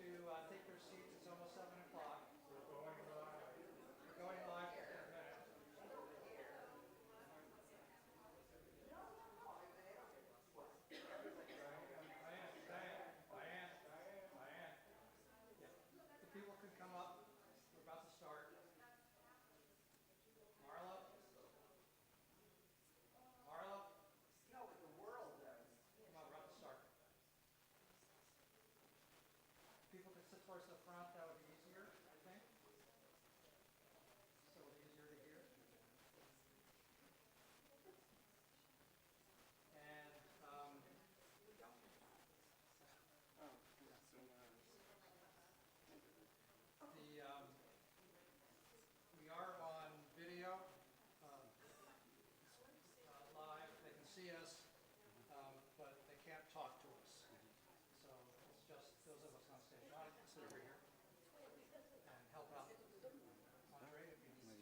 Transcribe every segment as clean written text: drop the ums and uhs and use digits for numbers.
to take their seats. It's almost 7 o'clock. We're going live. We're going live in a minute. Diane. If people can come up, we're about to start. Marla? Marla? You know what the world does. Come on, we're about to start. People could sit towards the front, that would be easier, I think. So it'll be easier to hear. And we are on video, live. They can see us, but they can't talk to us. So it's just those of us on stage. I want to sit over here and help out Andre if he needs to.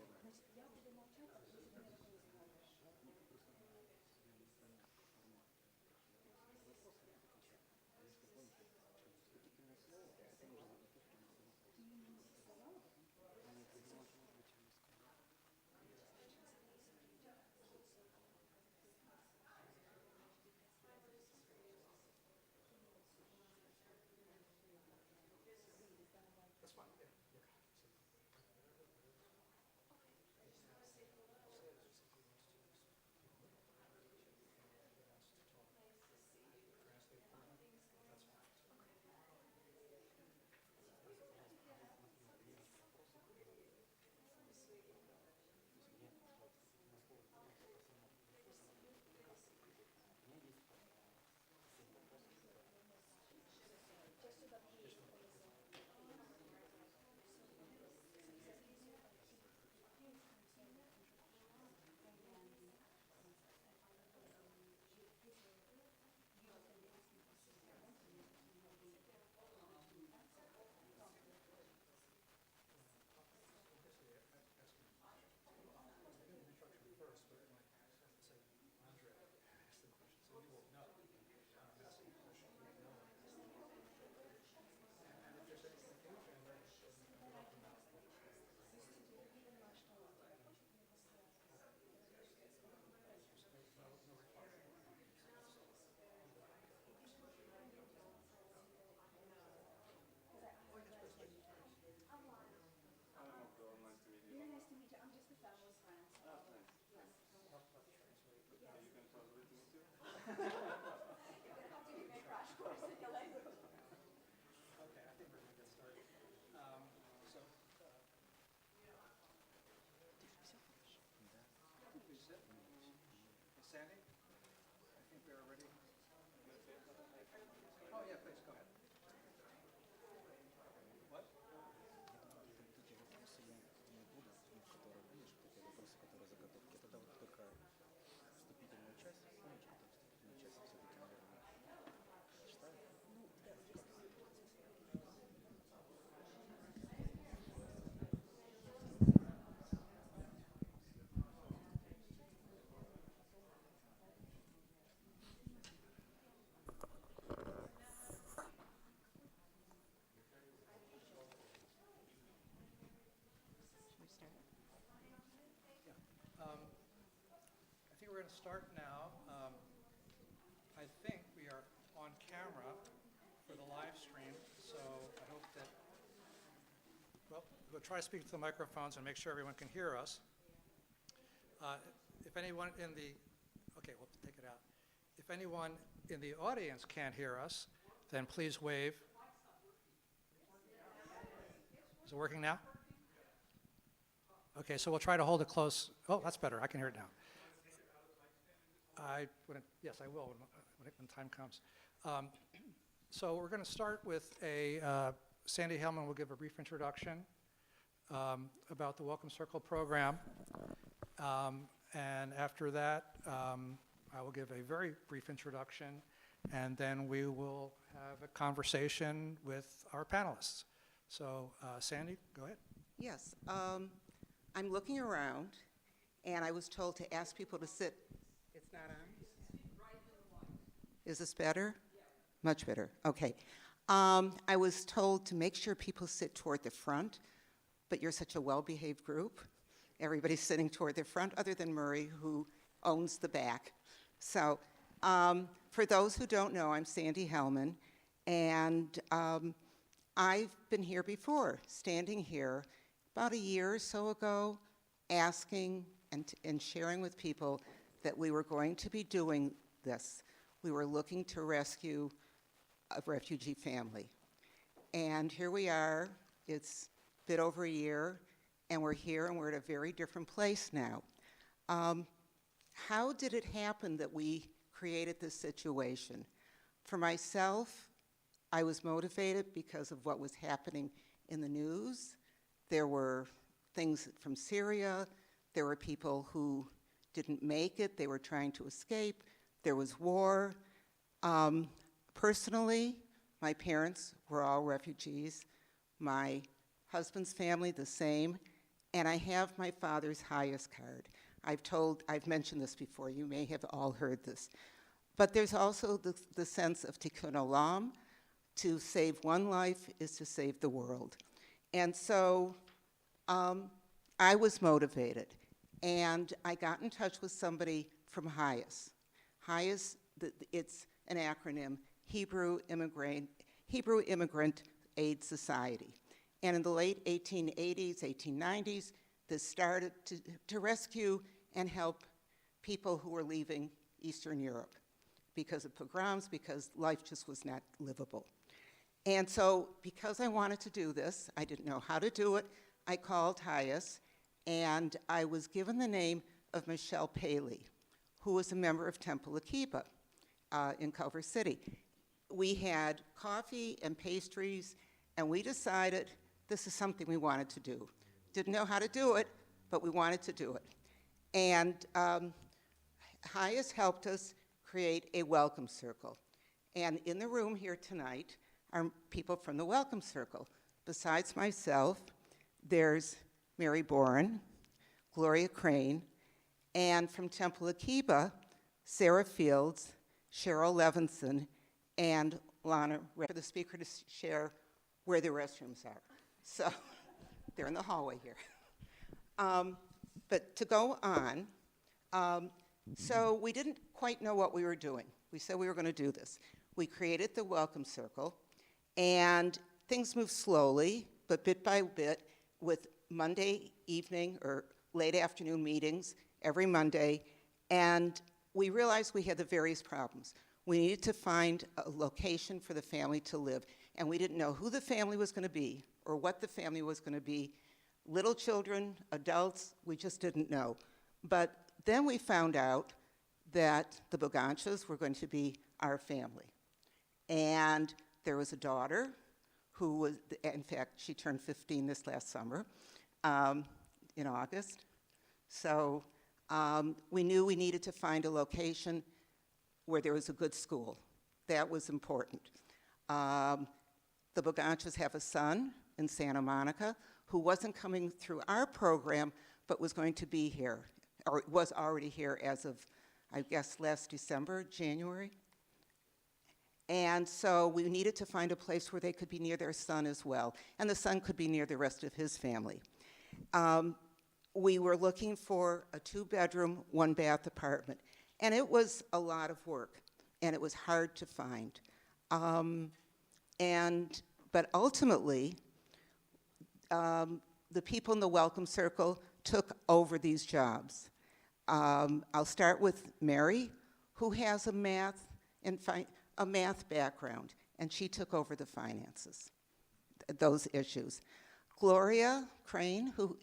That's fine. Yeah. Okay, I think we're going to get started. Please sit. Sandy, I think we are ready. Oh, yeah, please, go ahead. What? I think we're going to start now. I think we are on camera for the live stream, so I hope that, well, we'll try to speak to the microphones and make sure everyone can hear us. If anyone in the, okay, we'll take it out. If anyone in the audience can't hear us, then please wave. Is it working now? Okay, so we'll try to hold it close. Oh, that's better. I can hear it now. Yes, I will when time comes. So we're going to start with Sandy Hellman will give a brief introduction about the Welcome Circle program. And after that, I will give a very brief introduction, and then we will have a conversation with our panelists. So Sandy, go ahead. Yes, I'm looking around, and I was told to ask people to sit. It's not on? Is this better? Much better. Okay. I was told to make sure people sit toward the front, but you're such a well-behaved group. Everybody's sitting toward the front, other than Murray, who owns the back. So for those who don't know, I'm Sandy Hellman, and I've been here before, standing here about a year or so ago, asking and sharing with people that we were going to be doing this. We were looking to rescue a refugee family. And here we are. It's a bit over a year, and we're here, and we're at a very different place now. How did it happen that we created this situation? For myself, I was motivated because of what was happening in the news. There were things from Syria. There were people who didn't make it. They were trying to escape. There was war. Personally, my parents were all refugees. My husband's family, the same. And I have my father's highest card. I've mentioned this before. You may have all heard this. But there's also the sense of tikkun olam. To save one life is to save the world. And so I was motivated. And I got in touch with somebody from HIAS. HIAS, it's an acronym, Hebrew Immigrant Aid Society. And in the late 1880s, 1890s, this started to rescue and help people who were leaving Eastern Europe because of pogroms, because life just was not livable. And so because I wanted to do this, I didn't know how to do it, I called HIAS, and I was given the name of Michelle Paley, who was a member of Temple Akiba in Culver City. We had coffee and pastries, and we decided this is something we wanted to do. Didn't know how to do it, but we wanted to do it. And HIAS helped us create a welcome circle. And in the room here tonight are people from the welcome circle. Besides myself, there's Mary Boren, Gloria Crane, and from Temple Akiba, Sarah Fields, Cheryl Levinson, and Lana, for the speaker to share where the restrooms are. So they're in the hallway here. But to go on, so we didn't quite know what we were doing. We said we were going to do this. We created the welcome circle, and things moved slowly, but bit by bit, with Monday evening or late afternoon meetings every Monday, and we realized we had the various problems. We needed to find a location for the family to live, and we didn't know who the family was going to be or what the family was going to be. Little children, adults, we just didn't know. But then we found out that the Boganchas were going to be our family. And there was a daughter who was, in fact, she turned 15 this last summer in August. So we knew we needed to find a location where there was a good school. That was important. The Boganchas have a son in Santa Monica who wasn't coming through our program, but was going to be here, or was already here as of, I guess, last December, January. And so we needed to find a place where they could be near their son as well, and the son could be near the rest of his family. We were looking for a 2-bedroom, 1-bath apartment, and it was a lot of work, and it was hard to find. But ultimately, the people in the Welcome Circle took over these jobs. I'll start with Mary, who has a math background, and she took over the finances, those issues. Gloria Crane, who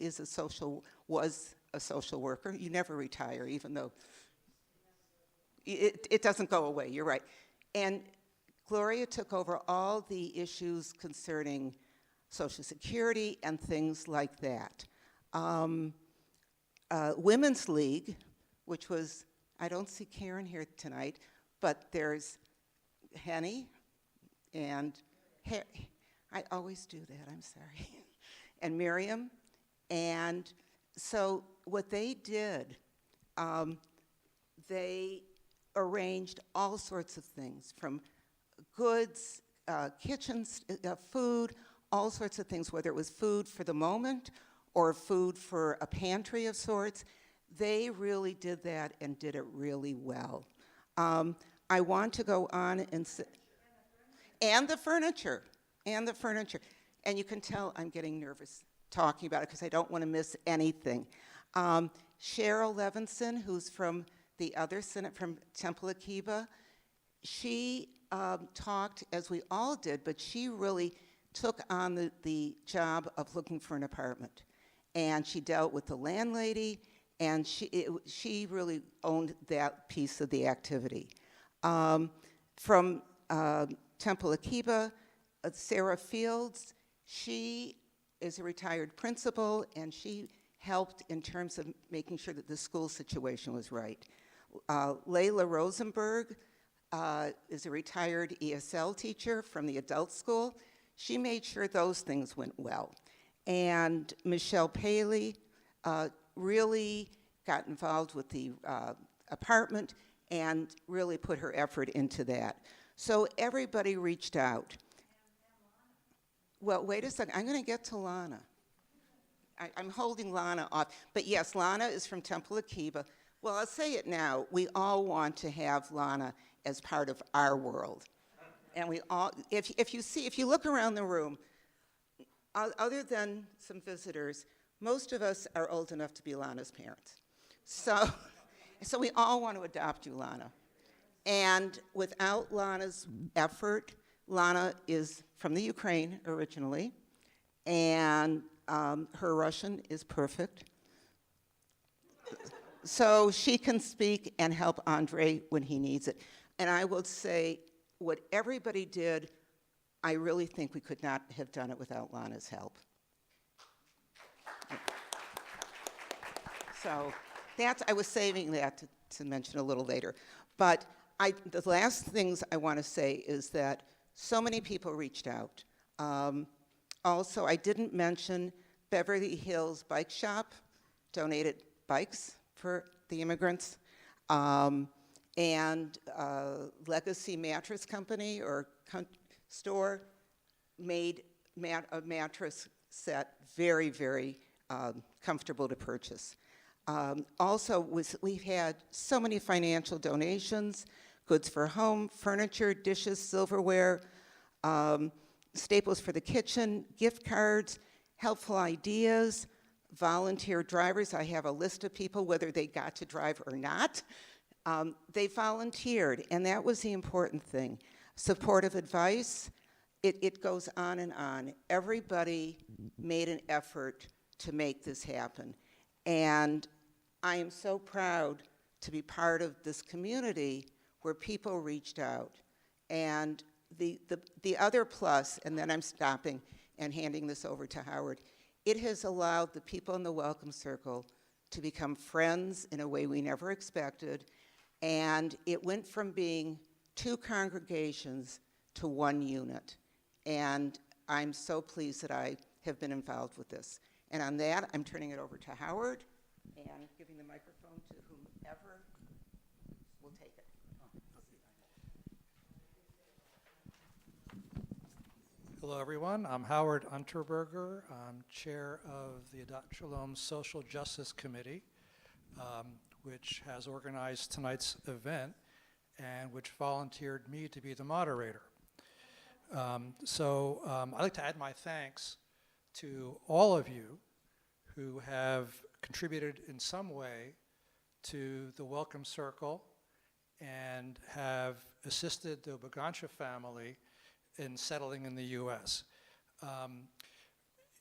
was a social worker. You never retire, even though it doesn't go away, you're right. And Gloria took over all the issues concerning Social Security and things like that. Women's League, which was, I don't see Karen here tonight, but there's Henny and I always do that, I'm sorry, and Miriam. And so what they did, they arranged all sorts of things, from goods, kitchens, food, all sorts of things, whether it was food for the moment or food for a pantry of sorts. They really did that and did it really well. I want to go on and say, and the furniture, and the furniture. And you can tell I'm getting nervous talking about it because I don't want to miss anything. Cheryl Levinson, who's from the other Senate from Temple Akiba, she talked, as we all did, but she really took on the job of looking for an apartment. And she dealt with the landlady, and she really owned that piece of the activity. From Temple Akiba, Sarah Fields, she is a retired principal, and she helped in terms of making sure that the school situation was right. Layla Rosenberg is a retired ESL teacher from the adult school. She made sure those things went well. And Michelle Paley really got involved with the apartment and really put her effort into that. So everybody reached out. Well, wait a second. I'm going to get to Lana. I'm holding Lana off. But yes, Lana is from Temple Akiba. Well, I'll say it now. We all want to have Lana as part of our world. And we all, if you look around the room, other than some visitors, most of us are old enough to be Lana's parents. So we all want to adopt you, Lana. And without Lana's effort, Lana is from the Ukraine originally, and her Russian is perfect. So she can speak and help Andre when he needs it. And I will say, what everybody did, I really think we could not have done it without Lana's help. So I was saving that to mention a little later. But the last things I want to say is that so many people reached out. Also, I didn't mention Beverly Hills Bike Shop donated bikes for the immigrants. And Legacy Mattress Company or store made a mattress set very, very comfortable to purchase. Also, we've had so many financial donations, goods for home, furniture, dishes, silverware, staples for the kitchen, gift cards, helpful ideas, volunteer drivers. I have a list of people, whether they got to drive or not. They volunteered, and that was the important thing. Supportive advice, it goes on and on. Everybody made an effort to make this happen. And I am so proud to be part of this community where people reached out. And the other plus, and then I'm stopping and handing this over to Howard, it has allowed the people in the Welcome Circle to become friends in a way we never expected. And it went from being 2 congregations to 1 unit. And I'm so pleased that I have been involved with this. And on that, I'm turning it over to Howard and giving the microphone to whomever will take it. Hello, everyone. I'm Howard Unterberger. I'm chair of the Adat Shalom Social Justice Committee, which has organized tonight's event and which volunteered me to be the moderator. I'd like to add my thanks to all of you who have contributed in some way to the Welcome Circle and have assisted the Bagancha family in settling in the U.S.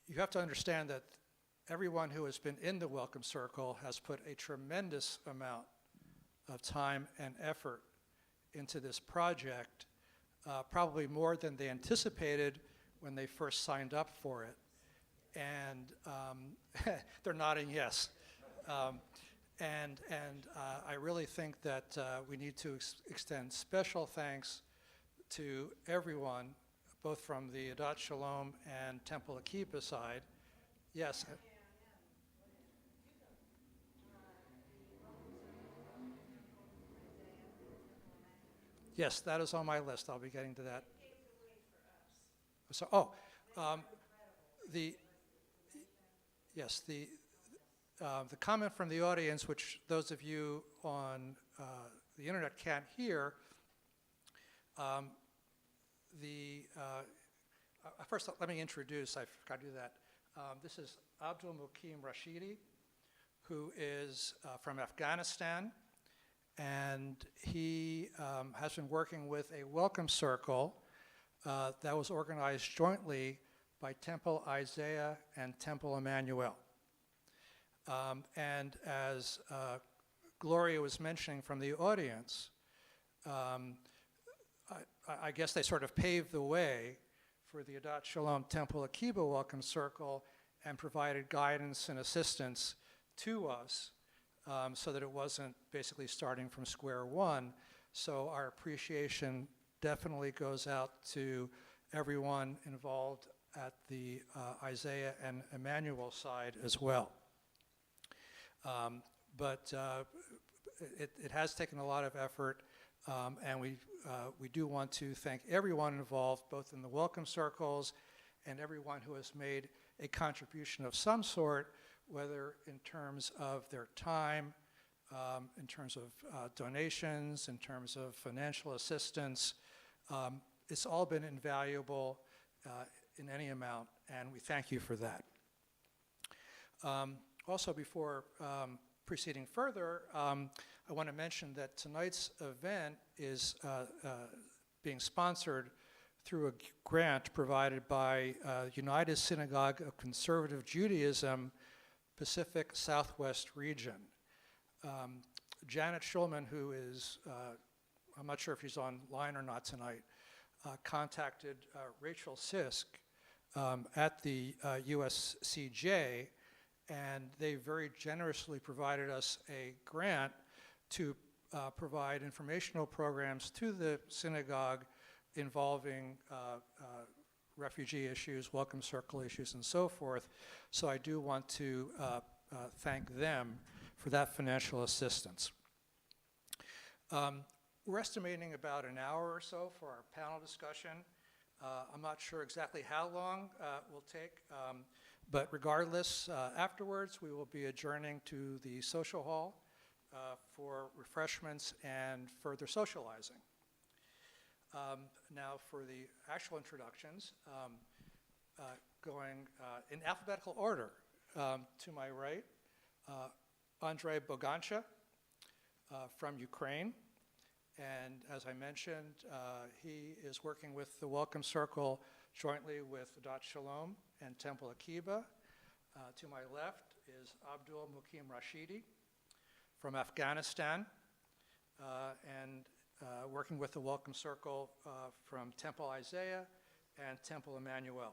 You have to understand that everyone who has been in the Welcome Circle has put a tremendous amount of time and effort into this project, probably more than they anticipated when they first signed up for it. And they're nodding yes. I really think that we need to extend special thanks to everyone, both from the Adat Shalom and Temple Akiba side. Yes. Yes, that is on my list. I'll be getting to that. So, the, yes, the comment from the audience, which those of you on the internet can't hear, first let me introduce, I forgot to do that. This is Abdul Mukim Rashidi, who is from Afghanistan, and he has been working with a welcome circle that was organized jointly by Temple Isaiah and Temple Emmanuel. And as Gloria was mentioning from the audience, I guess they sort of paved the way for the Adat Shalom Temple Akiba Welcome Circle and provided guidance and assistance to us so that it wasn't basically starting from square one. So our appreciation definitely goes out to everyone involved at the Isaiah and Emmanuel side as well. But it has taken a lot of effort, and we do want to thank everyone involved, both in the welcome circles and everyone who has made a contribution of some sort, whether in terms of their time, in terms of donations, in terms of financial assistance. It's all been invaluable in any amount, and we thank you for that. Also, before proceeding further, I want to mention that tonight's event is being sponsored through a grant provided by United Synagogue of Conservative Judaism, Pacific Southwest region. Janet Schulman, who is, I'm not sure if she's online or not tonight, contacted Rachel Sisk at the USCJ, and they very generously provided us a grant to provide informational programs to the synagogue involving refugee issues, welcome circle issues, and so forth. So I do want to thank them for that financial assistance. We're estimating about an hour or so for our panel discussion. I'm not sure exactly how long it will take, but regardless, afterwards we will be adjourning to the social hall for refreshments and further socializing. Now for the actual introductions, going in alphabetical order. To my right, Andrei Bogancha from Ukraine. And as I mentioned, he is working with the Welcome Circle jointly with Adat Shalom and Temple Akiba. To my left is Abdul Mukim Rashidi from Afghanistan, and working with the Welcome Circle from Temple Isaiah and Temple Emmanuel.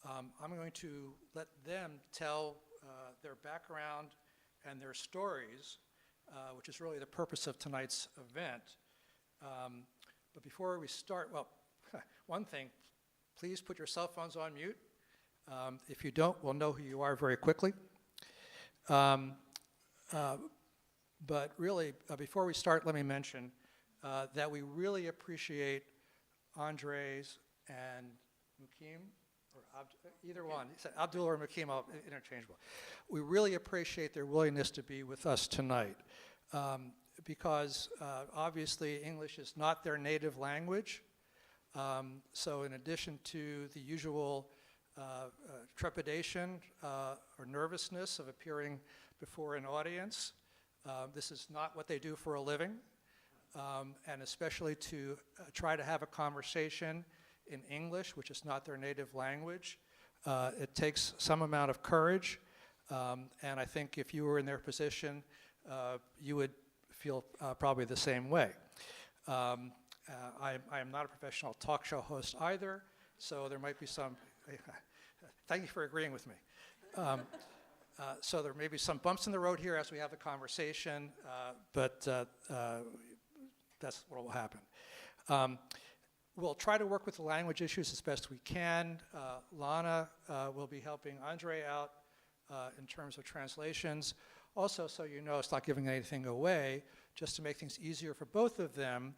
I'm going to let them tell their background and their stories, which is really the purpose of tonight's event. But before we start, well, one thing, please put your cell phones on mute. If you don't, we'll know who you are very quickly. But really, before we start, let me mention that we really appreciate Andre's and Mukim, or either one, Abdul or Mukim, interchangeable. We really appreciate their willingness to be with us tonight because obviously English is not their native language. So in addition to the usual trepidation or nervousness of appearing before an audience, this is not what they do for a living, and especially to try to have a conversation in English, which is not their native language. It takes some amount of courage, and I think if you were in their position, you would feel probably the same way. I am not a professional talk show host either, so there might be some, thank you for agreeing with me. So there may be some bumps in the road here as we have the conversation, but that's what will happen. We'll try to work with the language issues as best we can. Lana will be helping Andre out in terms of translations. Also, so you know, it's not giving anything away, just to make things easier for both of them,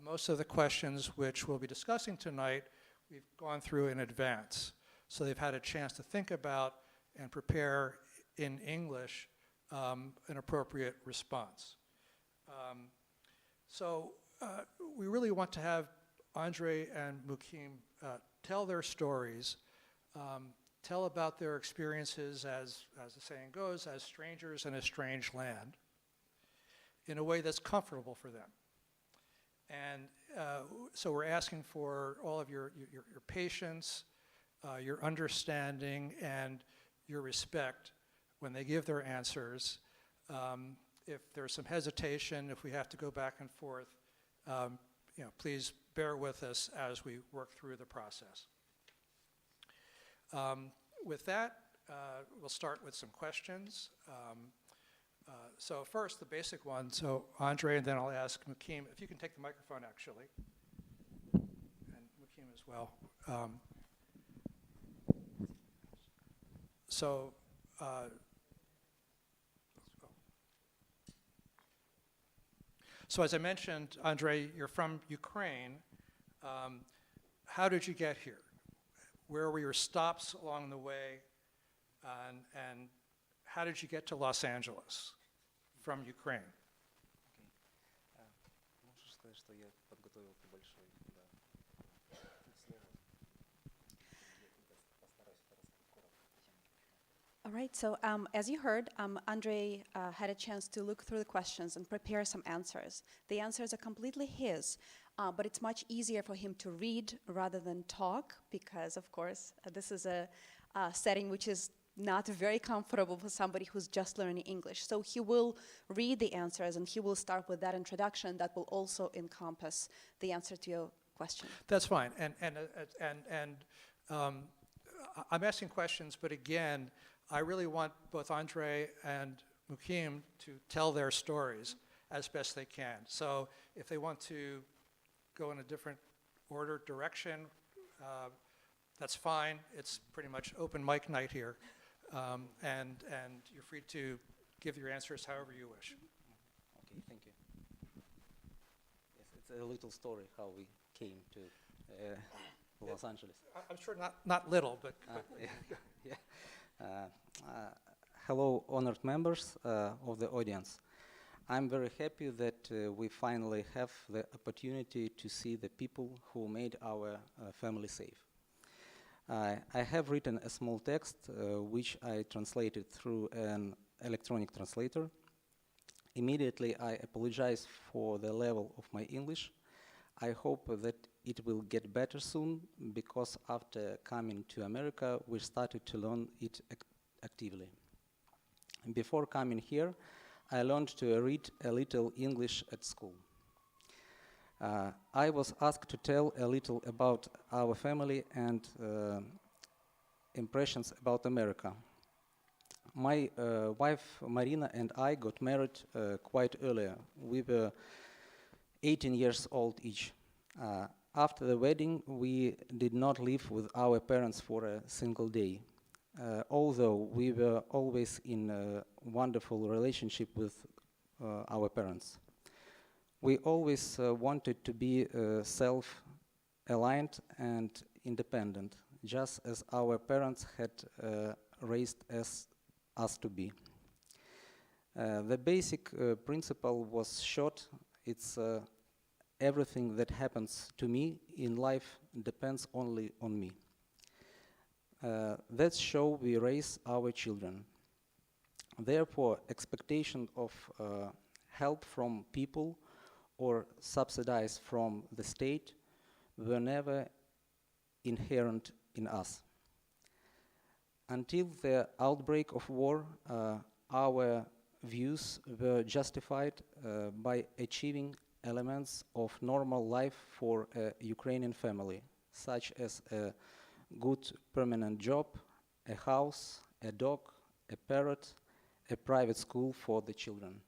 most of the questions which we'll be discussing tonight we've gone through in advance. So they've had a chance to think about and prepare in English an appropriate response. We really want to have Andre and Mukim tell their stories, tell about their experiences as the saying goes, as strangers in a strange land, in a way that's comfortable for them. And so we're asking for all of your patience, your understanding, and your respect when they give their answers. If there's some hesitation, if we have to go back and forth, please bear with us as we work through the process. With that, we'll start with some questions. So first, the basic one. So Andre, and then I'll ask Mukim, if you can take the microphone, actually, and Mukim as well. So as I mentioned, Andre, you're from Ukraine. How did you get here? Where were your stops along the way? And how did you get to Los Angeles from Ukraine? Можешь сказать, что я подготовил небольшой слово. Постараюсь это рассказать коротко. All right, so as you heard, Andre had a chance to look through the questions and prepare some answers. The answers are completely his, but it's much easier for him to read rather than talk because, of course, this is a setting which is not very comfortable for somebody who's just learning English. So he will read the answers and he will start with that introduction that will also encompass the answer to your question. That's fine. And I'm asking questions, but again, I really want both Andre and Mukim to tell their stories as best they can. So if they want to go in a different order, direction, that's fine. It's pretty much open mic night here. And you're free to give your answers however you wish. Okay, thank you. Yes, it's a little story how we came to Los Angeles. I'm sure not little, but Yeah. Hello, honored members of the audience. I'm very happy that we finally have the opportunity to see the people who made our family safe. I have written a small text which I translated through an electronic translator. Immediately, I apologize for the level of my English. I hope that it will get better soon because after coming to America, we started to learn it actively. Before coming here, I learned to read a little English at school. I was asked to tell a little about our family and impressions about America. My wife Marina and I got married quite earlier. We were 18 years old each. After the wedding, we did not live with our parents for a single day. Although we were always in a wonderful relationship with our parents. We always wanted to be self-aligned and independent, just as our parents had raised us to be. The basic principle was short. It's everything that happens to me in life depends only on me. That's how we raise our children. Therefore, expectation of help from people or subsidies from the state were never inherent in us. Until the outbreak of war, our views were justified by achieving elements of normal life for a Ukrainian family, such as a good permanent job, a house, a dog, a parrot, a private school for the children.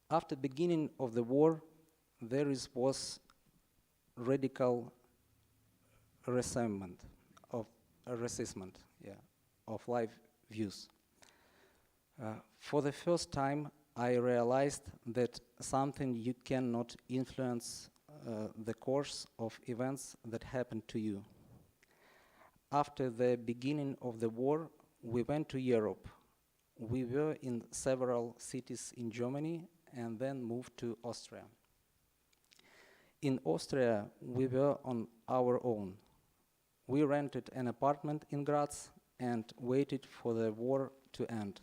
After the beginning of the war, there was radical resentment of life views. For the first time, I realized that something you cannot influence the course of events that happened to you. After the beginning of the war, we went to Europe. We were in several cities in Germany and then moved to Austria. In Austria, we were on our own. We rented an apartment in Graz and waited for the war to end.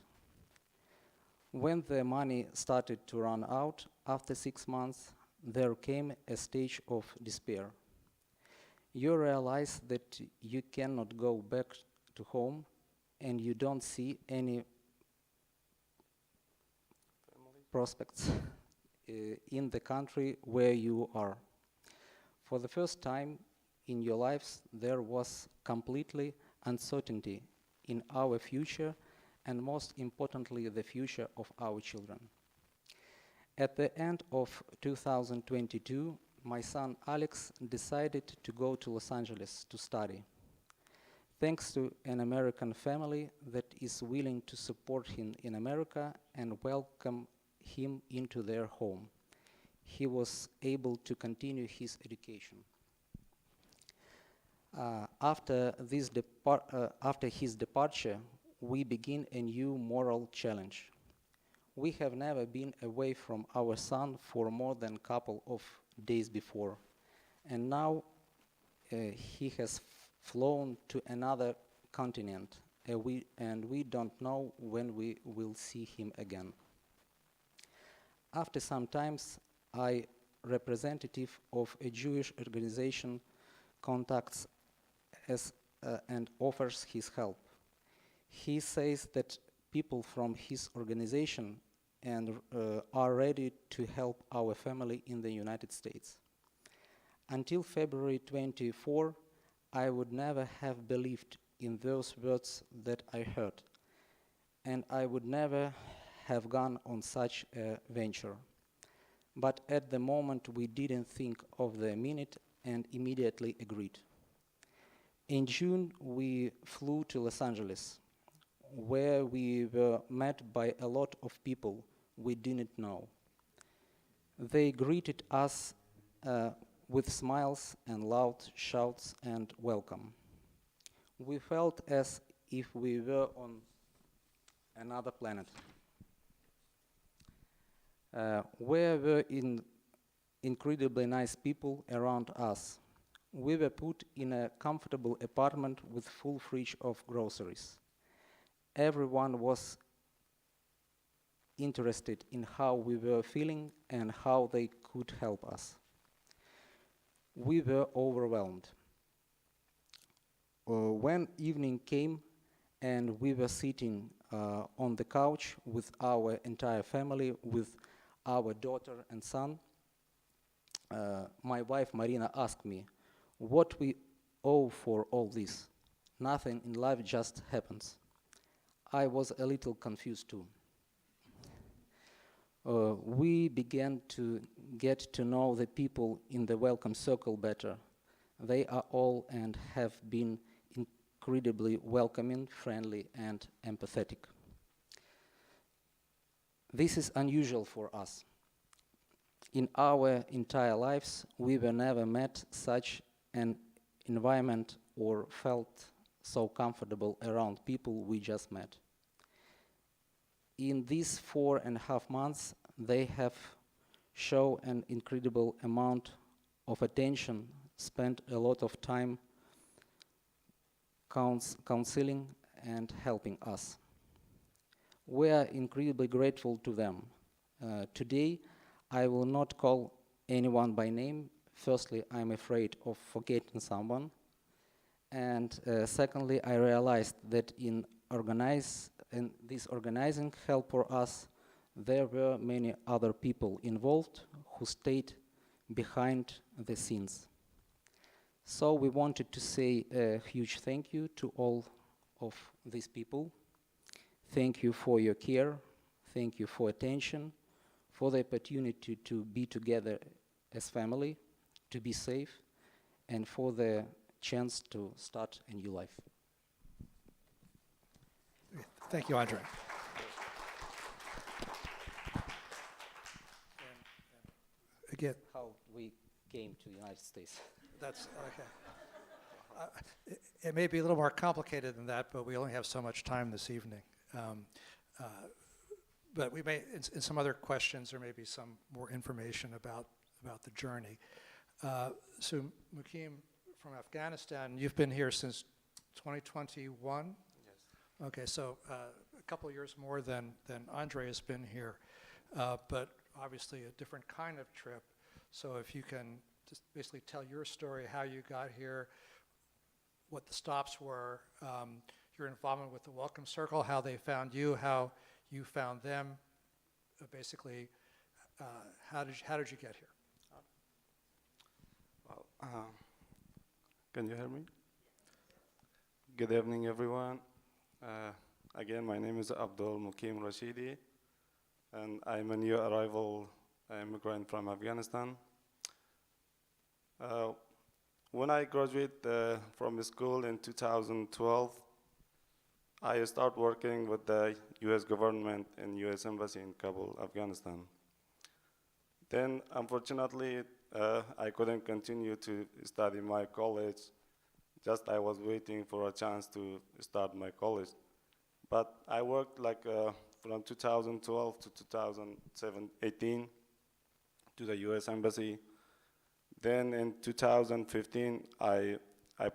When the money started to run out after 6 months, there came a stage of despair. You realize that you cannot go back to home and you don't see any prospects in the country where you are. For the first time in your lives, there was completely uncertainty in our future and most importantly, the future of our children. At the end of 2022, my son Alex decided to go to Los Angeles to study. Thanks to an American family that is willing to support him in America and welcome him into their home, he was able to continue his education. After his departure, we begin a new moral challenge. We have never been away from our son for more than a couple of days before, and now he has flown to another continent, and we don't know when we will see him again. After some times, a representative of a Jewish organization contacts us and offers his help. He says that people from his organization are ready to help our family in the United States. Until February 24, I would never have believed in those words that I heard, and I would never have gone on such a venture. But at the moment, we didn't think of the minute and immediately agreed. In June, we flew to Los Angeles, where we were met by a lot of people we didn't know. They greeted us with smiles and loud shouts and welcome. We felt as if we were on another planet. Where were incredibly nice people around us. We were put in a comfortable apartment with full fridge of groceries. Everyone was interested in how we were feeling and how they could help us. We were overwhelmed. When evening came and we were sitting on the couch with our entire family, with our daughter and son, my wife Marina asked me what we owe for all this. Nothing in life just happens. I was a little confused too. We began to get to know the people in the welcome circle better. They are all and have been incredibly welcoming, friendly, and empathetic. This is unusual for us. In our entire lives, we were never met such an environment or felt so comfortable around people we just met. In these 4.5 months, they have shown an incredible amount of attention, spent a lot of time counseling and helping us. We are incredibly grateful to them. Today, I will not call anyone by name. Firstly, I'm afraid of forgetting someone. And secondly, I realized that in this organizing help for us, there were many other people involved who stayed behind the scenes. So we wanted to say a huge thank you to all of these people. Thank you for your care. Thank you for attention, for the opportunity to be together as family, to be safe, and for the chance to start a new life. Thank you, Andre. Again, How we came to the United States. That's, okay. It may be a little more complicated than that, but we only have so much time this evening. Uh, But we may, in some other questions, there may be some more information about the journey. So Mukim, from Afghanistan, you've been here since 2021? Yes. Okay, so a couple of years more than Andre has been here, but obviously a different kind of trip. So if you can just basically tell your story, how you got here, what the stops were, your involvement with the Welcome Circle, how they found you, how you found them, basically, how did you get here? Well, can you hear me? Good evening, everyone. Again, my name is Abdul Mukim Rashidi, and I'm a new arrival immigrant from Afghanistan. When I graduated from school in 2012, I started working with the U.S. government and U.S. Embassy in Kabul, Afghanistan. Then, unfortunately, I couldn't continue to study my college. Just I was waiting for a chance to start my college. But I worked like from 2012 to 2018 to the U.S. Embassy. Then in 2015, I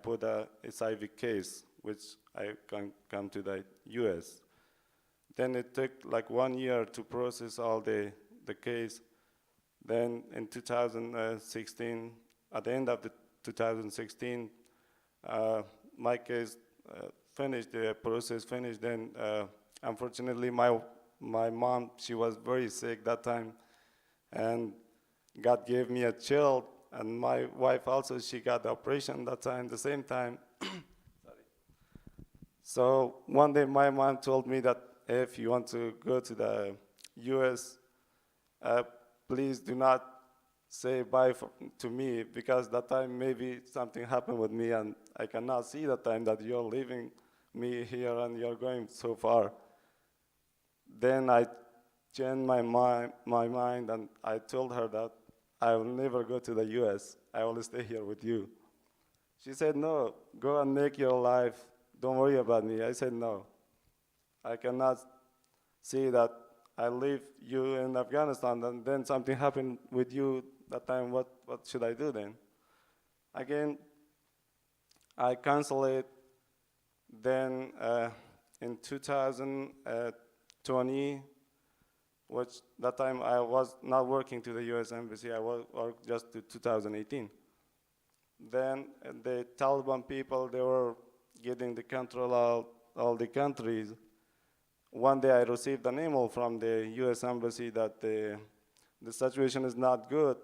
put a HIV case, which I can come to the U.S. Then it took like 1 year to process all the case. Then in 2016, at the end of the 2016, my case finished, the process finished. Then unfortunately, my mom, she was very sick that time, and God gave me a child, and my wife also, she got the operation that time, the same time. So one day my mom told me that if you want to go to the US, please do not say bye to me, because that time maybe something happened with me and I cannot see the time that you're leaving me here and you're going so far. Then I changed my mind and I told her that I will never go to the US. I will stay here with you. She said, no, go and make your life. Don't worry about me. I said, no. I cannot see that I leave you in Afghanistan and then something happened with you that time. What should I do then? Again, I canceled it. Then in 2020, which that time I was not working to the US Embassy, I worked just to 2018. Then the Taliban people, they were getting the control of all the countries. One day I received an email from the US Embassy that the situation is not good.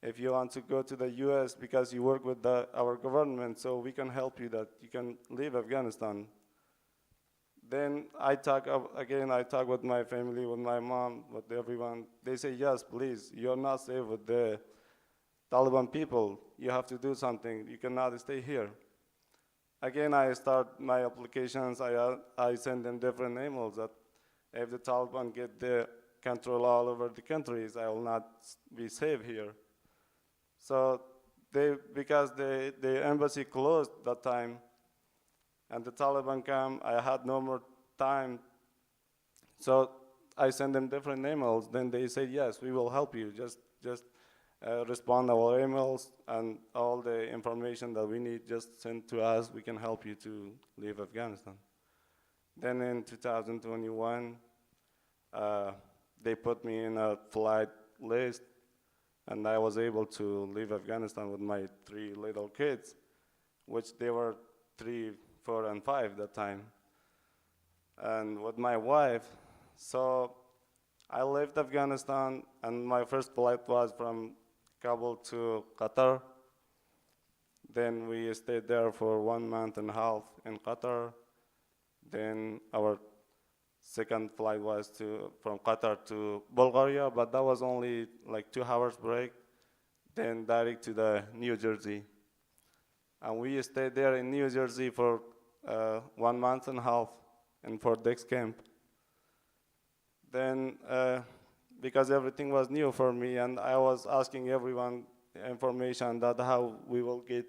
If you want to go to the US because you work with our government, so we can help you that you can leave Afghanistan. Then I talk with my family, with my mom, with everyone. They say, yes, please, you're not safe with the Taliban people. You have to do something. You cannot stay here. Again, I start my applications. I send them different emails that if the Taliban get the control all over the countries, I will not be safe here. So because the embassy closed that time, and the Taliban come, I had no more time. So I sent them different emails. Then they said, yes, we will help you. Just respond to our emails, and all the information that we need, just send to us. We can help you to leave Afghanistan. Then in 2021, they put me in a flight list, and I was able to leave Afghanistan with my 3 little kids, which they were 3, 4, and 5 that time, and with my wife. So I left Afghanistan, and my first flight was from Kabul to Qatar. Then we stayed there for 1.5 months in Qatar. Then our second flight was from Qatar to Bulgaria, but that was only like 2 hours break. Then direct to the New Jersey. And we stayed there in New Jersey for 1.5 months in Fort Dix camp. Then, because everything was new for me, and I was asking everyone, information that how we will get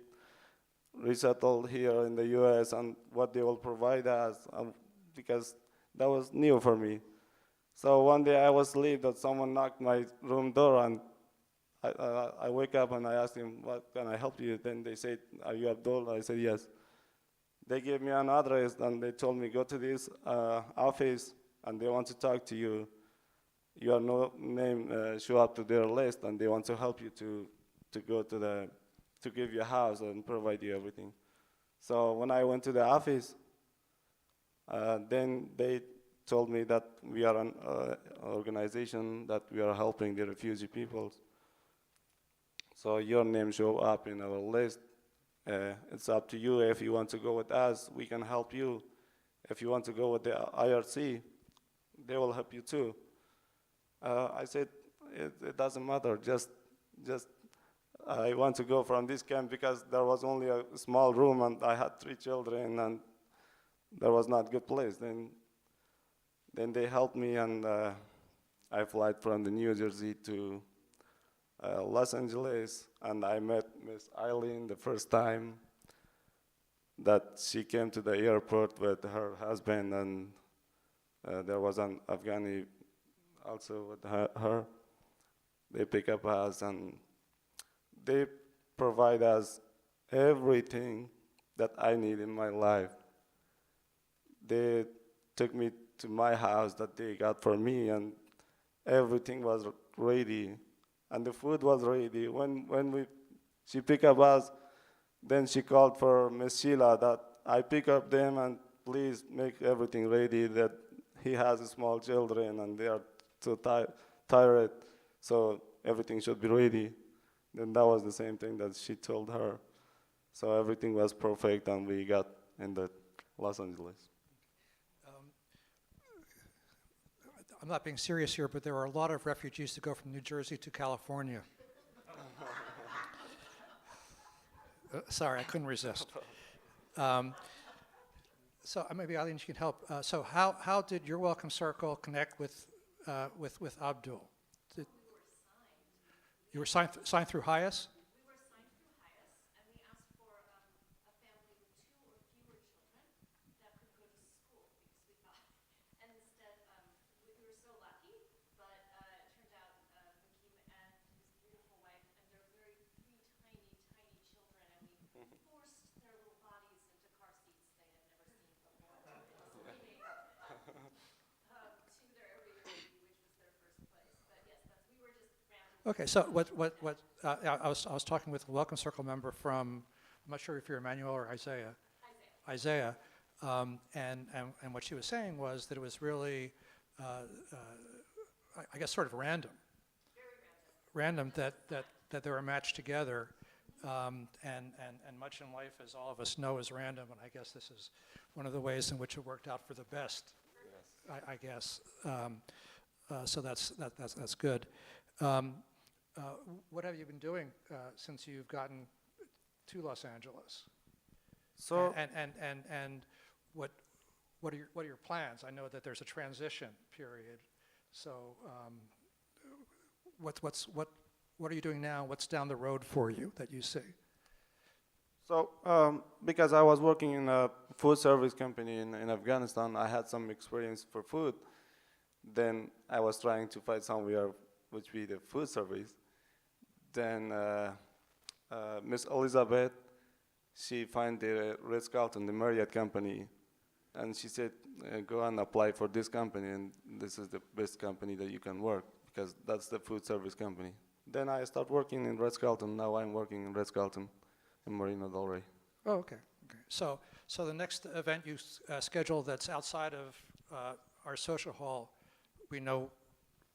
resettled here in the U.S. and what they will provide us, because that was new for me. So one day I was asleep that someone knocked my room door, and I wake up and I asked him, what can I help you? Then they said, are you Abdul? I said, yes. They gave me an address and they told me, go to this office and they want to talk to you. Your name show up to their list and they want to help you to go to give you a house and provide you everything. So when I went to the office, then they told me that we are an organization that we are helping the refugee peoples. So your name show up in our list. It's up to you. If you want to go with us, we can help you. If you want to go with the IRC, they will help you too. I said, it doesn't matter. Just I want to go from this camp because there was only a small room and I had 3 children and there was not a good place. Then they helped me and I flight from the New Jersey to Los Angeles, and I met Miss Eileen the first time that she came to the airport with her husband, and there was an Afghani also with her. They pick up us and they provide us everything that I need in my life. They took me to my house that they got for me, and everything was ready. And the food was ready. When she picked up us, then she called for Miss Sheila that I pick up them and please make everything ready, that he has small children and they are so tired, so everything should be ready. Then that was the same thing that she told her. So everything was perfect and we got in the Los Angeles. I'm not being serious here, but there are a lot of refugees that go from New Jersey to California. Sorry, I couldn't resist. So maybe Eileen, you can help. So how did your Welcome Circle connect with Abdul? You were signed through HIAS? We were signed through HIAS, and we asked for a family with 2 or fewer children that could go to school, because we thought, and instead, we were so lucky, but it turned out Hakeem and his beautiful wife, and their 3 tiny, tiny children, and we forced their little bodies into car seats they had never seen before, screaming to their Airbnb, which was their first place. But yes, we were just randomly. Okay, so I was talking with a Welcome Circle member from, I'm not sure if you're Emmanuel or Isaiah. Isaiah. And what she was saying was that it was really, I guess, sort of random. Very random. That they were matched together. And much in life, as all of us know, is random. And I guess this is one of the ways in which it worked out for the best. Yes. I guess. So that's good. What have you been doing since you've gotten to Los Angeles? So And what are your plans? I know that there's a transition period. So what are you doing now? What's down the road for you that you see? So, because I was working in a food service company in Afghanistan, I had some experience for food. Then I was trying to find somewhere which be the food service. Then Miss Elizabeth, she found the Ritz-Carlton, the Marriott company, and she said, go and apply for this company, and this is the best company that you can work, because that's the food service company. Then I started working in Ritz-Carlton. Now I'm working in Ritz-Carlton in Marina Del Rey. Oh, okay. So the next event you schedule that's outside of our social hall, we know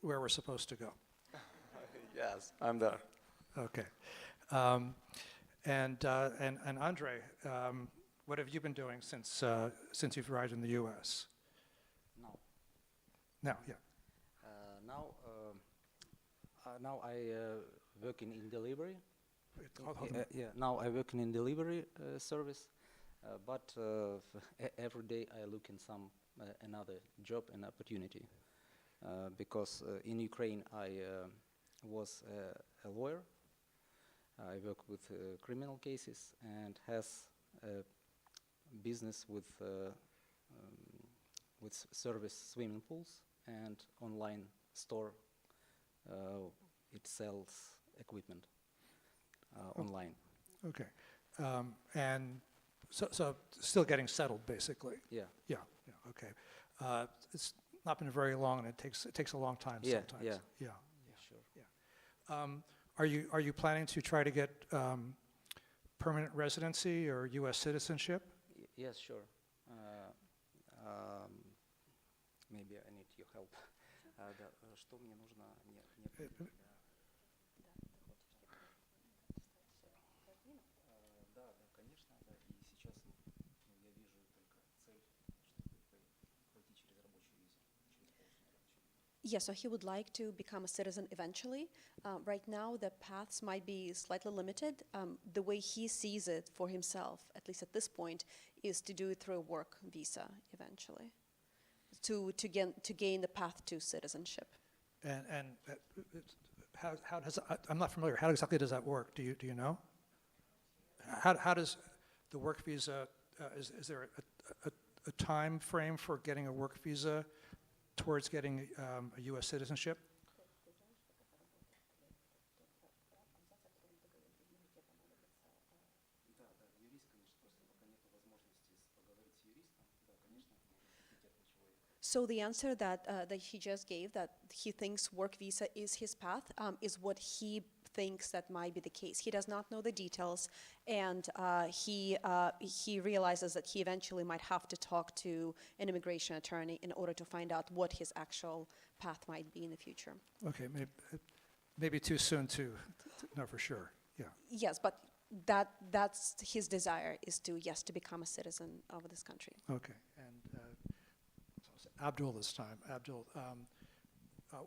where we're supposed to go. Yes, I'm there. Okay. And Andre, what have you been doing since you've arrived in the U.S.? Now, yeah. Now I working in delivery. Hold on. Now I work in delivery service, but every day I look in some another job and opportunity, because in Ukraine I was a lawyer, I work with criminal cases and has a business with service swimming pools and online store. It sells equipment online. Okay. And so still getting settled, basically? Yeah. Yeah, okay. It's not been very long, and it takes a long time Yeah, sometimes. yeah. Yeah. Sure. Are you planning to try to get permanent residency or U.S. citizenship? Yes, sure. Maybe I need your help. Да, что мне нужно? Да, конечно, да. И сейчас я вижу только цель, чтобы пройти через рабочую визу, через получение рабочей визы. Yeah, so he would like to become a citizen eventually. Right now, the paths might be slightly limited. The way he sees it for himself, at least at this point, is to do it through a work visa eventually, to gain the path to citizenship. And how does I'm not familiar. How exactly does that work? Do you know? How does the work visa? Is there a time frame for getting a work visa towards getting a U.S. citizenship? Да, юрист, конечно, просто пока нет возможности поговорить с юристом. Да, конечно, компетентный человек. So the answer that he just gave, that he thinks work visa is his path, is what he thinks that might be the case. He does not know the details, and he realizes that he eventually might have to talk to an immigration attorney in order to find out what his actual path might be in the future. Okay, maybe too soon to know for sure. Yeah. Yes, but that's his desire, is to become a citizen of this country. Okay. And Abdul this time. Abdul,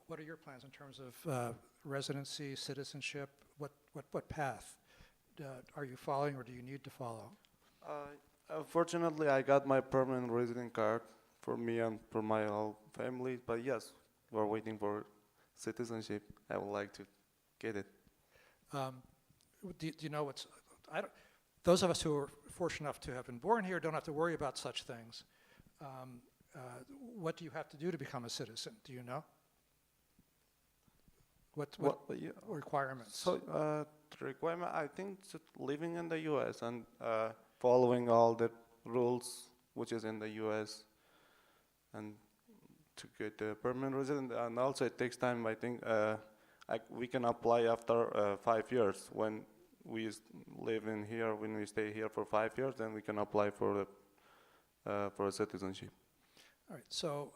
what are your plans in terms of residency, citizenship? What path are you following, or do you need to follow? Fortunately, I got my permanent resident card for me and for my whole family. But yes, we're waiting for citizenship. I would like to get it. Do you know what's? Those of us who are fortunate enough to have been born here don't have to worry about such things. What do you have to do to become a citizen? Do you know? What requirements? So the requirement, I think, is living in the U.S. and following all the rules which is in the U.S. and to get a permanent resident. And also it takes time. I think we can apply after 5 years. When we live in here, when we stay here for 5 years, then we can apply for a citizenship. All right. So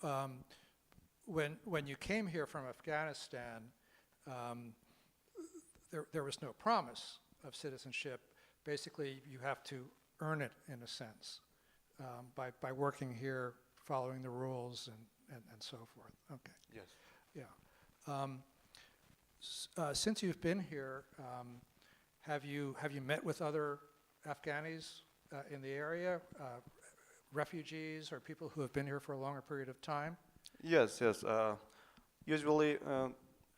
when you came here from Afghanistan, there was no promise of citizenship. Basically, you have to earn it in a sense by working here, following the rules, and so forth. Okay. Yes. Yeah. Since you've been here, have you met with other Afghanis in the area, refugees or people who have been here for a longer period of time? Yes. Usually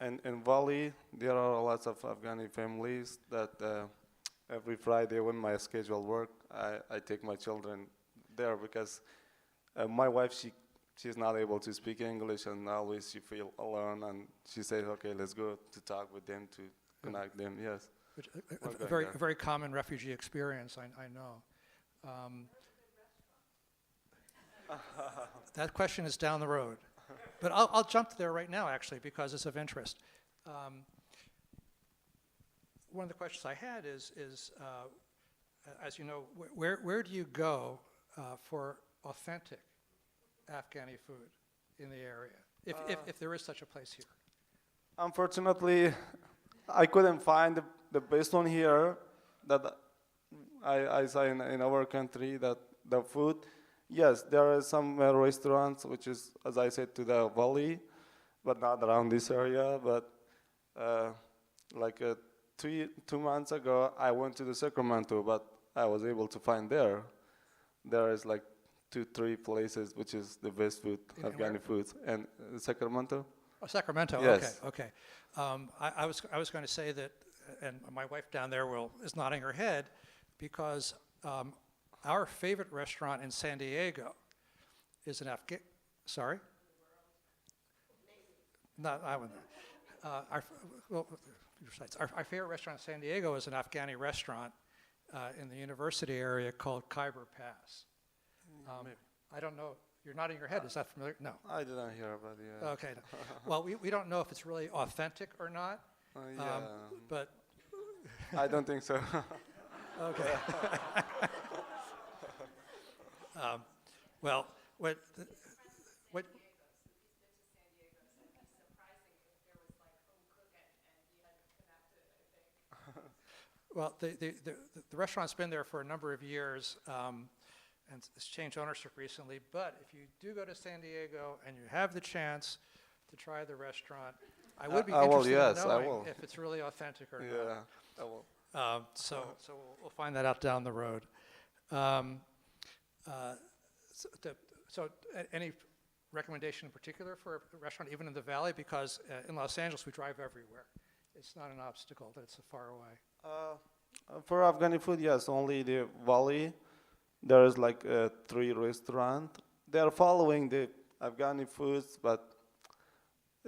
in Valley, there are lots of Afghani families that every Friday when my schedule work, I take my children there because my wife, she's not able to speak English, and always she feel alone, and she says, okay, let's go to talk with them, to connect them, yes. Which, a very common refugee experience, I know. That question is down the road. But I'll jump there right now, actually, because it's of interest. One of the questions I had is as you know, where do you go for authentic Afghani food in the area, if there is such a place here? Unfortunately, I couldn't find the best one here that I saw in our country, that the food. Yes, there are some restaurants, which is, as I said, to the valley, but not around this area. But like 2 months ago, I went to the Sacramento, but I was able to find there is like 2-3 places which is the best food, Afghani foods, and Sacramento. Oh, Sacramento. Yes. Okay. I was going to say that and my wife down there is nodding her head, because our favorite restaurant in San Diego is an sorry? No, I wouldn't. Our favorite restaurant in San Diego is an Afghani restaurant in the university area called Khyber Pass. I don't know. You're nodding your head. Is that familiar? No. I didn't hear about it. Yeah. Okay. Well, we don't know if it's really authentic or not. Yeah. But I don't think so. okay. Well, what Well, the restaurant's been there for a number of years, and it's changed ownership recently. But if you do go to San Diego and you have the chance to try the restaurant, I would be I will, interested yes, in I knowing will. if it's really authentic or Yeah, I will. not. So we'll find that out down the road. Any recommendation in particular for a restaurant, even in the Valley? Because in Los Angeles, we drive everywhere. It's not an obstacle that it's so far away. For Afghani food, yes, only the Valley. There is like 3 restaurants. They are following the Afghani foods, but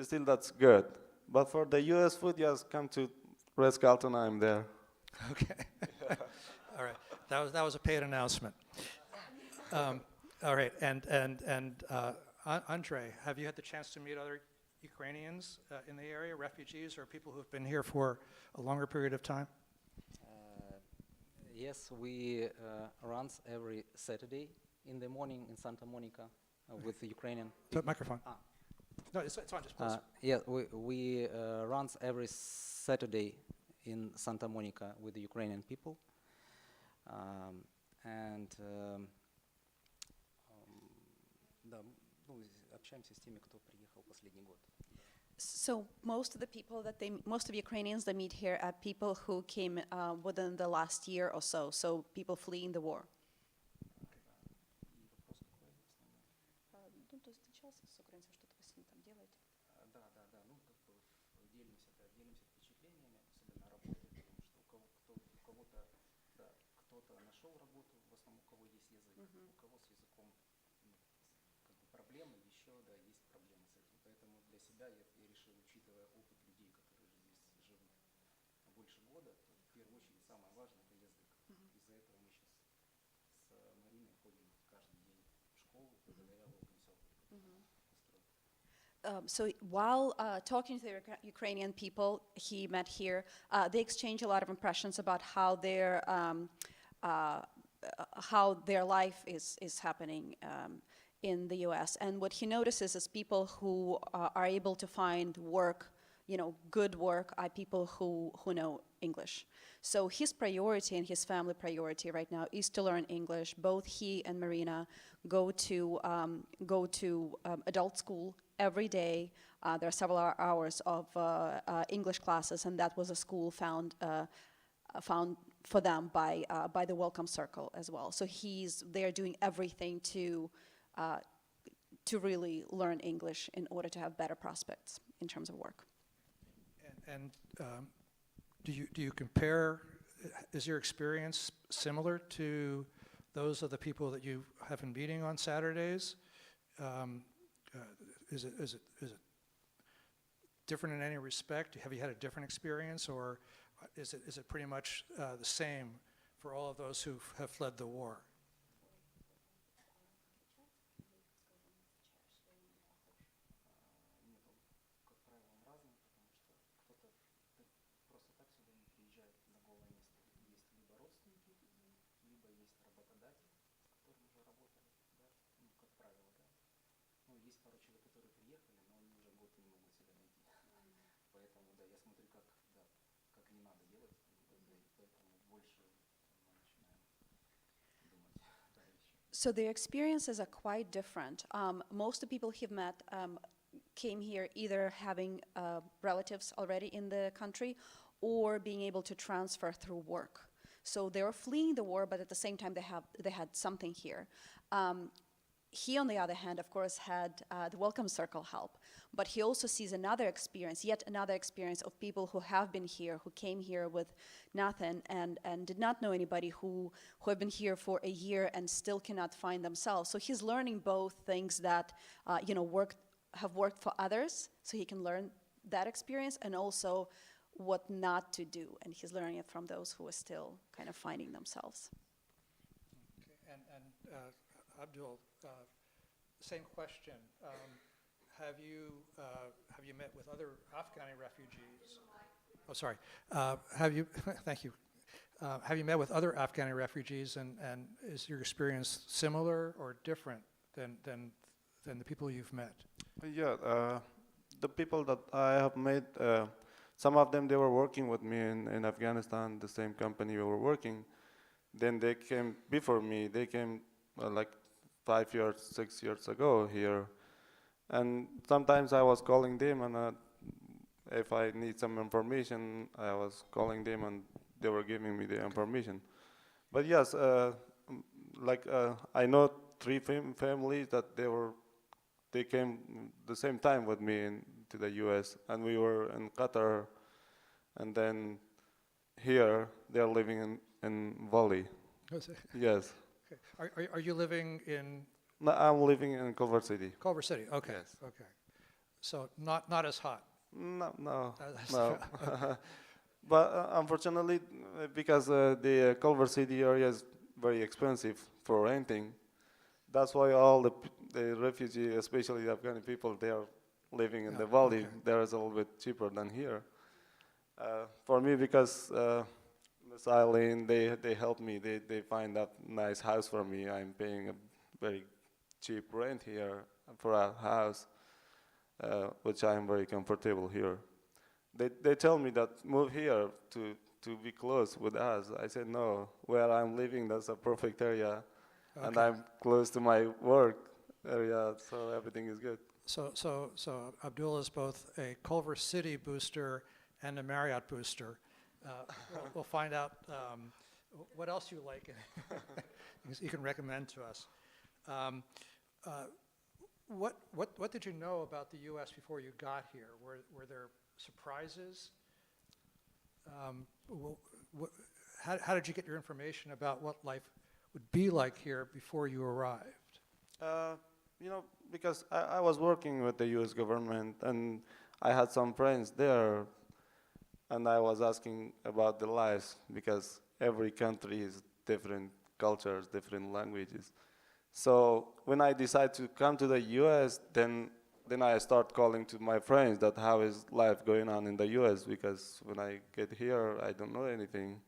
still that's good. But for the U.S. food, yes, come to Ritz-Carlton, I'm there. Okay. All right. That was a paid announcement. All right. And Andre, have you had the chance to meet other Ukrainians in the area, refugees, or people who have been here for a longer period of time? Yes, we run every Saturday in the morning in Santa Monica with the Ukrainian. Microphone. No, it's on. Just close. Yeah, we run every Saturday in Santa Monica with the Ukrainian people, да, ну, общаемся с теми, кто приехал последний год. So most of the people most of Ukrainians that meet here are people who came within the last year or so. So people fleeing the war. Да, ну, как бы делимся впечатлениями, особенно о работе, потому что у кого-то, да, кто-то нашел работу, в основном у кого есть язык, у кого с языком как бы проблемы, еще, да, есть проблемы с этим. Поэтому для себя я решил, учитывая опыт людей, которые здесь живут больше года, то в первую очередь самое важное – это язык. Из-за этого мы сейчас с Мариной ходим каждый день в школу, благодаря Welcome So while talking to the Ukrainian people he met here, they exchanged a lot of impressions about how their life is happening in the U.S. And what he notices is people who are able to find work, good work, are people who know English. So his priority and his family priority right now is to learn English. Both he and Marina go to adult school every day. There are several hours of English classes, and that was a school found for them by the Welcome Circle as well. So they're doing everything to really learn English in order to have better prospects in terms of work. And do you compare? Is your experience similar to those of the people that you have been meeting on Saturdays? Is it different in any respect? Have you had a different experience, or is it pretty much the same for all of those who have fled the war? Как правило, он разный, потому что кто-то просто так сюда не приезжает на голое место. Есть либо родственники, либо есть работодатель, с которым уже работали, да, ну, как правило, да. Ну, есть пару человек, которые приехали, но они уже год не могут себя найти. Поэтому, да, я смотрю, как не надо делать, и поэтому больше мы начинаем думать, да, еще. So their experiences are quite different. Most of the people he've met came here either having relatives already in the country or being able to transfer through work. So they were fleeing the war, but at the same time they had something here. he, on the other hand, of course, had the Welcome Circle help, but he also sees another experience, yet another experience of people who have been here, who came here with nothing and did not know anybody, who have been here for a year and still cannot find themselves. So he's learning both things that have worked for others, so he can learn that experience, and also what not to do, and he's learning it from those who are still kind of finding themselves. Okay, and Abdul, same question. Have you met with other Afghani refugees? Oh, sorry. Have you? Thank you. Have you met with other Afghani refugees, and is your experience similar or different than the people you've met? Yeah, the people that I have met, some of them, they were working with me in Afghanistan, the same company we were working. Then they came before me. They came like 5 years, 6 years ago here. And sometimes I was calling them, and if I need some information, I was calling them, and they were giving me the information. But yes, I know 3 families that they came the same time with me to the U.S., and we were in Qatar, and then here they're living in Bali. Yes. Okay. Are you living in No, I'm living in Culver City. Culver City? Okay. Yes. Okay. So not as hot. No. That's- No. But unfortunately, because the Culver City area is very expensive for renting, that's why all the refugees, especially the Afghani people, they are living in the valley. Okay. There is a little bit cheaper than here. For me, because Miss Eileen, they help me. They find a nice house for me. I'm paying a very cheap rent here for a house, which I'm very comfortable here. They tell me that move here to be close with us. I said no. Where I'm living, that's a perfect area, and Okay. I'm close to my work area, so everything is good. So Abdul is both a Culver City booster and a Marriott booster. We'll find out what else you like. You can recommend to us. What did you know about the U.S. before you got here? Were there surprises? How did you get your information about what life would be like here before you arrived? Because I was working with the U.S. government, and I had some friends there, and I was asking about the lives, because every country is different cultures, different languages. So when I decided to come to the U.S., then I start calling to my friends that how is life going on in the U.S., because when I get here, I don't know anything.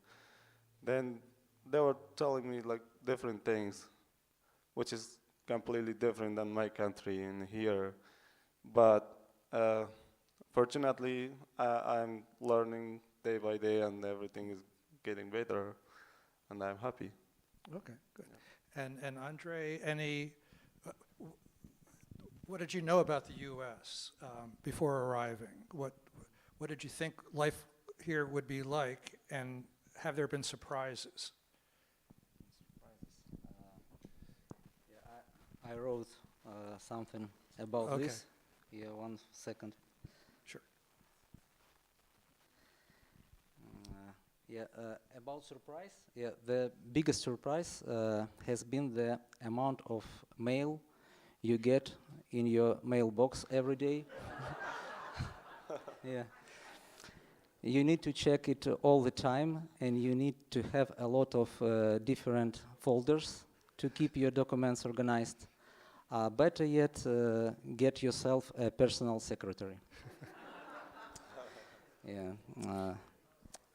Then they were telling me like different things, which is completely different than my country in here. But fortunately, I'm learning day by day, and everything is getting better, and I'm happy. Okay, good. And Andre, what did you know about the U.S. Before arriving? What did you think life here would be like, and have there been surprises? I wrote something about Okay. this. Yeah, 1 second. Sure. About surprise. Yeah, the biggest surprise has been the amount of mail you get in your mailbox every day. Yeah. You need to check it all the time, and you need to have a lot of different folders to keep your documents organized. Better yet, get yourself a personal secretary. Yeah.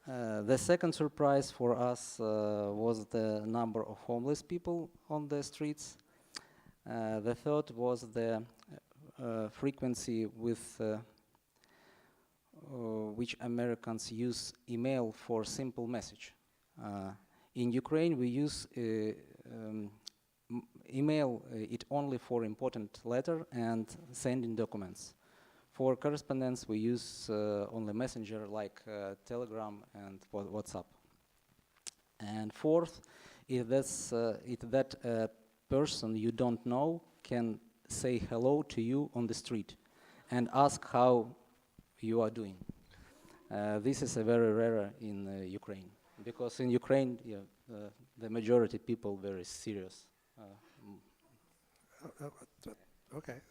The second surprise for us was the number of homeless people on the streets. The third was the frequency with which Americans use email for simple message. In Ukraine, we use email it only for important letter and sending documents. For correspondence, we use only messenger like Telegram and WhatsApp. And fourth, if that person you don't know can say hello to you on the street and ask how you are doing. This is a very rare in Ukraine, because in Ukraine, the majority people very serious. Okay.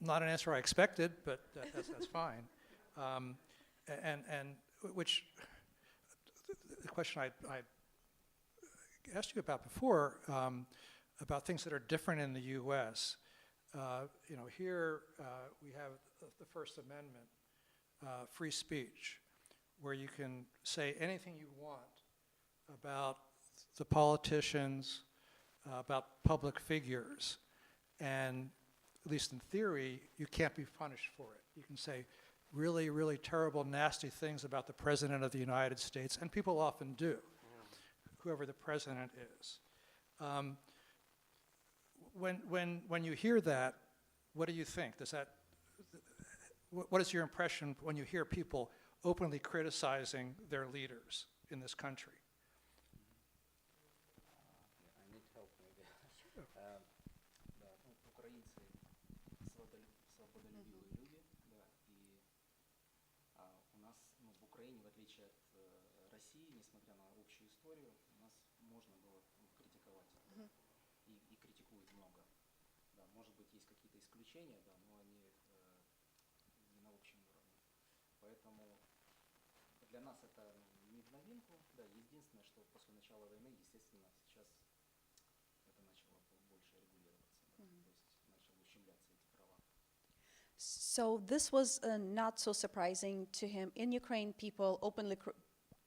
Not an answer I expected, but that's fine. And which, the question I asked you about before, about things that are different in the U.S. Here we have the First Amendment, free speech, where you can say anything you want about the politicians, about public figures, and at least in theory, you can't be punished for it. You can say really, really terrible, nasty things about the President of the United States, and people often do, whoever the president is. When you hear that, what do you think? What is your impression when you hear people openly criticizing their leaders in this country? I need help maybe. Да, украинцы свободолюбивые люди, да, и у нас, в Украине, в отличие от России, несмотря на общую историю, у нас можно было критиковать, и критикуют много. Да, может быть, есть какие-то исключения, да, но они не на общем уровне. Поэтому для нас это не в новинку, да, единственное, что после начала войны, естественно, сейчас это начало больше регулироваться, да, то есть начали ущемляться эти права. So this was not so surprising to him. In Ukraine, people openly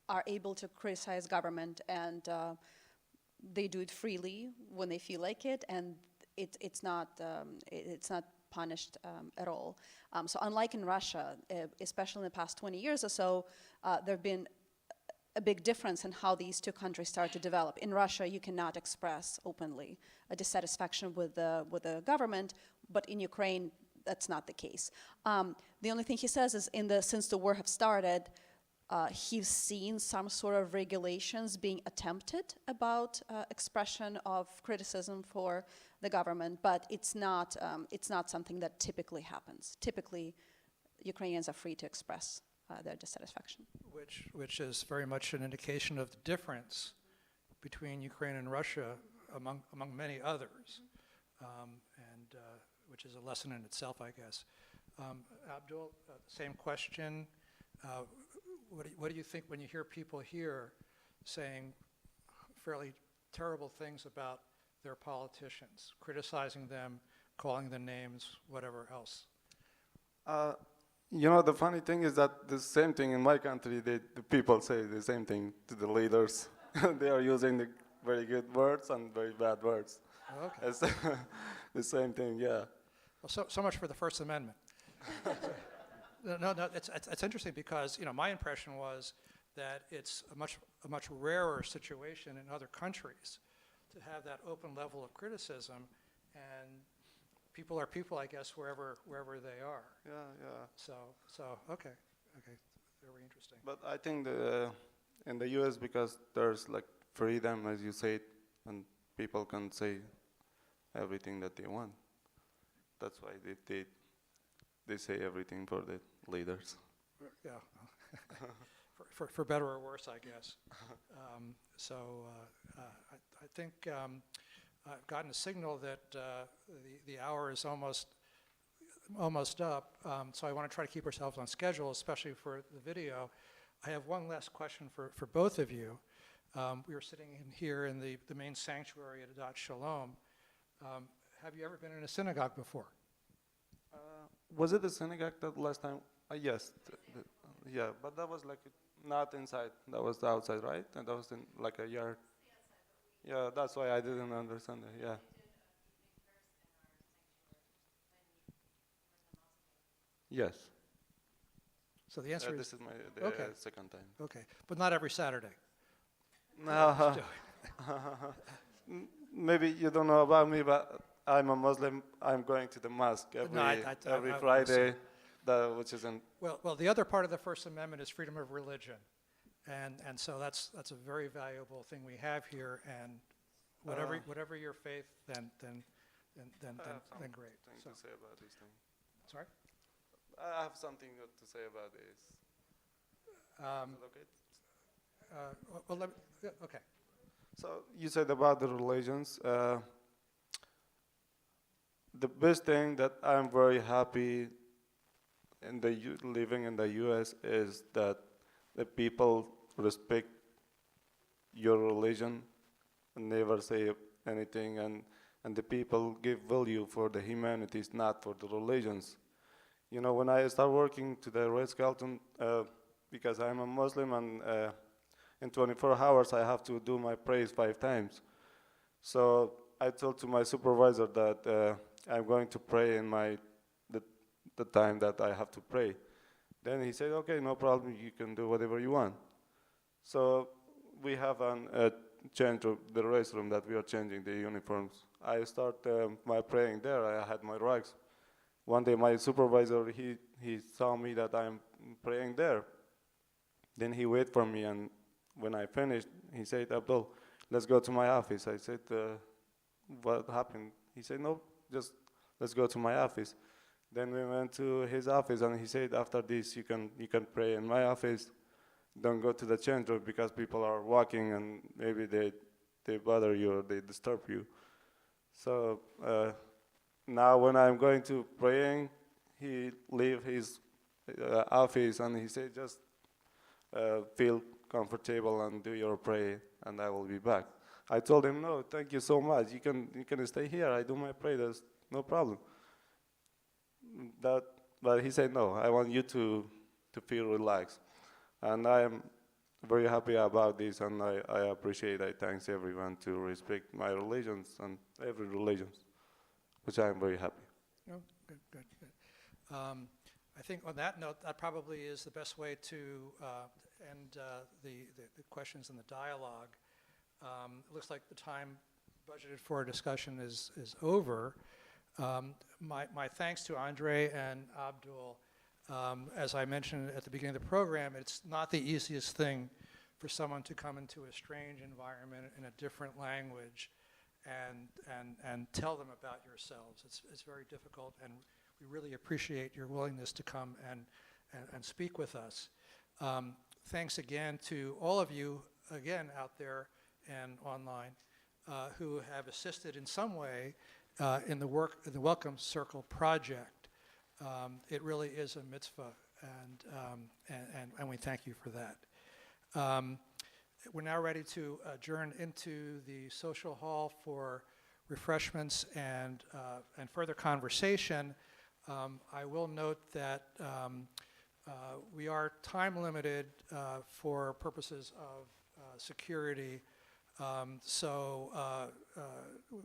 are able to criticize government, and they do it freely when they feel like it, and it's not punished at all. So unlike in Russia, especially in the past 20 years or so, there have been a big difference in how these two countries start to develop. In Russia, you cannot express openly a dissatisfaction with the government, but in Ukraine, that's not the case. The only thing he says is, since the war have started, he's seen some sort of regulations being attempted about expression of criticism for the government, but it's not something that typically happens. Typically, Ukrainians are free to express their dissatisfaction. Which is very much an indication of the difference between Ukraine and Russia among many others, and which is a lesson in itself, I guess. Abdul, same question. What do you think when you hear people here saying fairly terrible things about their politicians, criticizing them, calling them names, whatever else? The funny thing is that the same thing in my country, the people say the same thing to the leaders. They are using the very good words and very bad words. Okay. It's the same thing, yeah. Well, so much for the First Amendment. No, it's interesting because my impression was that it's a much rarer situation in other countries to have that open level of criticism, and people are people, I guess, wherever they are. Yeah. So okay, very interesting. But I think in the US, because there's like freedom, as you said, and people can say everything that they want. That's why they say everything for the leaders. Yeah, for better or worse, I guess. I think I've gotten a signal that the hour is almost up, so I want to try to keep ourselves on schedule, especially for the video. I have one last question for both of you. We were sitting here in the main sanctuary at Adat Shalom. Have you ever been in a synagogue before? Was it the synagogue that last time? Yes. Yeah, but that was like not inside. That was outside, right? And that was in like a yard. Yeah, that's why I didn't understand it. Yeah. Yes. So the answer is this is my okay. Second time. Okay, but not every Saturday. No. Maybe you don't know about me, but I'm a Muslim. I'm going to the mosque every Friday, which is in. Well, the other part of the First Amendment is freedom of religion, and so that's a very valuable thing we have here. And whatever your faith, then then great. Thing So, to say about this thing. sorry? I have something to say about this. Um, Is it okay? well, yeah, okay. So you said about the religions. The best thing that I'm very happy in living in the U.S. is that the people respect your religion and never say anything, and the people give value for the humanities, not for the religions. You know, when I start working to the Red Skelton, because I'm a Muslim, and in 24 hours I have to do my prayers 5 times. So I told to my supervisor that I'm going to pray in the time that I have to pray. Then he said, okay, no problem, you can do whatever you want. So we have a change of the restroom that we are changing the uniforms. I start my praying there. I had my rugs. One day my supervisor, he saw me that I'm praying there. Then he waited for me, and when I finished, he said, Abdul, let's go to my office. I said, what happened? He said, no, just let's go to my office. Then we went to his office, and he said, after this, you can pray in my office. Don't go to the change room because people are walking, and maybe they bother you or they disturb you. So now when I'm going to praying, he leave his office, and he said, just feel comfortable and do your prayer, and I will be back. I told him, no, thank you so much. You can stay here. I do my prayer. There's no problem. But he said, no, I want you to feel relaxed. And I am very happy about this, and I appreciate, I thanks everyone to respect my religions and every religion, which I am very happy. No, good. I think on that note, that probably is the best way to end the questions and the dialogue. It looks like the time budgeted for a discussion is over. My thanks to Andre and Abdul. As I mentioned at the beginning of the program, it's not the easiest thing for someone to come into a strange environment in a different language and tell them about yourselves. It's very difficult, and we really appreciate your willingness to come and speak with us. Thanks again to all of you, again, out there and online, who have assisted in some way in the Welcome Circle project. It really is a mitzvah, and we thank you for that. We're now ready to adjourn into the social hall for refreshments and further conversation. I will note that we are time limited for purposes of security, so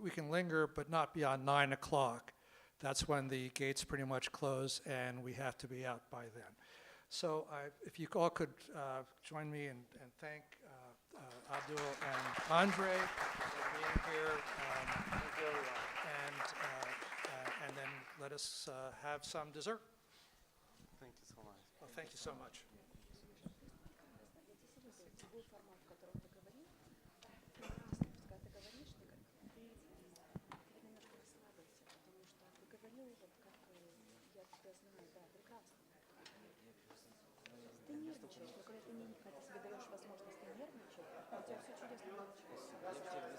we can linger but not beyond 9 o'clock. That's when the gates pretty much close and we have to be out by then. So if you all could join me and thank Abdul and Andre for being here, and then let us have some dessert. Thank you so much. Well, thank you so much. Ты нервничаешь, но когда ты себе даешь возможность не нервничать, у тебя все чудесно получается.